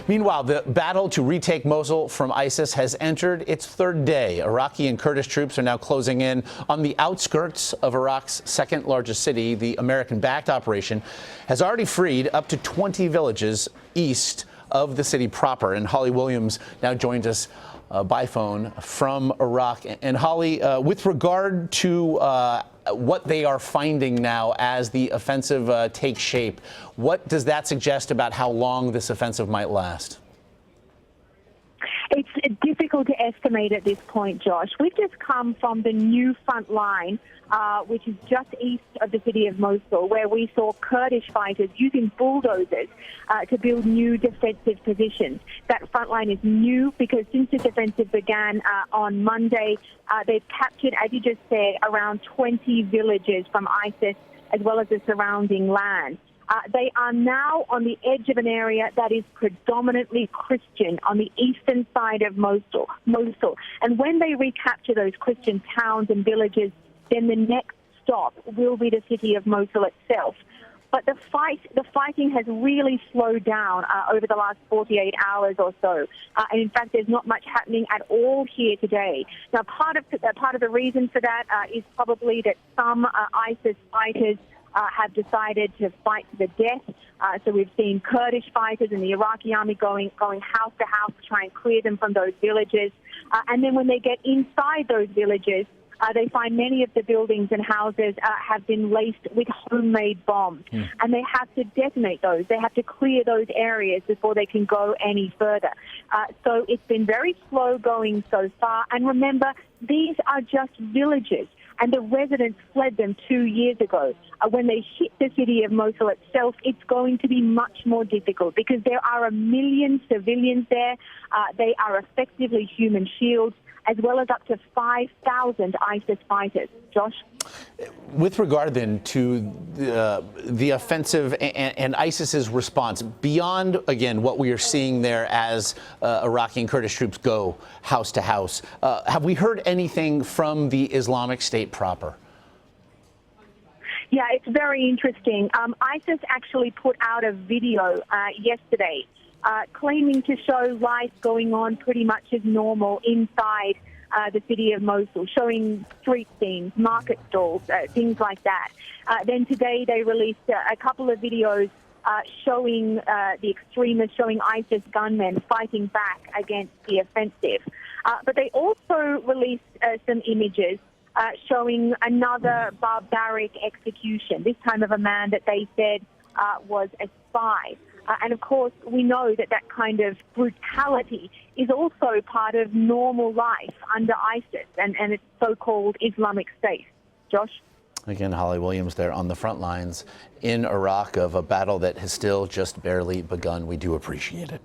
Meanwhile, the battle to retake Mosul from ISIS has entered its third day. Iraqi and Kurdish troops are now closing in on the outskirts of Iraq's second largest city. The American-backed operation has already freed up to 20 villages east of the city proper. And Holly Williams now joins us by phone from Iraq. And Holly, with regard to what they are finding now as the offensive takes shape, what does that suggest about how long this offensive might last? It's difficult to estimate at this point, Josh. We've just come from the new front line, which is just east of the city of Mosul, where we saw Kurdish fighters using bulldozers to build new defensive positions. That front line is new because since this offensive began on Monday, they've captured, as you just said, around 20 villages from ISIS, as well as the surrounding land. They are now on the edge of an area that is predominantly Christian on the eastern side of Mosul. And when they recapture those Christian towns and villages, then the next stop will be the city of Mosul itself. But the fighting has really slowed down over the last 48 hours or so. And in fact, there's not much happening at all here today. Now, part of the reason for that is probably that some ISIS fighters have decided to fight to the death. So we've seen Kurdish fighters and the Iraqi army going house to house to try and clear them from those villages. And then when they get inside those villages, they find many of the buildings and houses have been laced with homemade bombs. And they have to detonate those. They have to clear those areas before they can go any further. So it's been very slow going so far. And remember, these are just villages. And the residents fled them 2 years ago. When they hit the city of Mosul itself, it's going to be much more difficult because there are 1 million civilians there. They are effectively human shields, as well as up to 5,000 ISIS fighters. Josh? With regard then to the offensive and ISIS's response, beyond, again, what we are seeing there as Iraqi and Kurdish troops go house to house, have we heard anything from the Islamic State proper? Yeah, it's very interesting. ISIS actually put out a video yesterday claiming to show life going on pretty much as normal inside the city of Mosul, showing street scenes, market stalls, things like that. Then today they released a couple of videos showing the extremists, showing ISIS gunmen fighting back against the offensive. But they also released some images showing another barbaric execution, this time of a man that they said was a spy. And of course, we know that that kind of brutality is also part of normal life under ISIS and its so-called Islamic State. Josh? Again, Holly Williams there on the front lines in Iraq of a battle that has still just barely begun. We do appreciate it.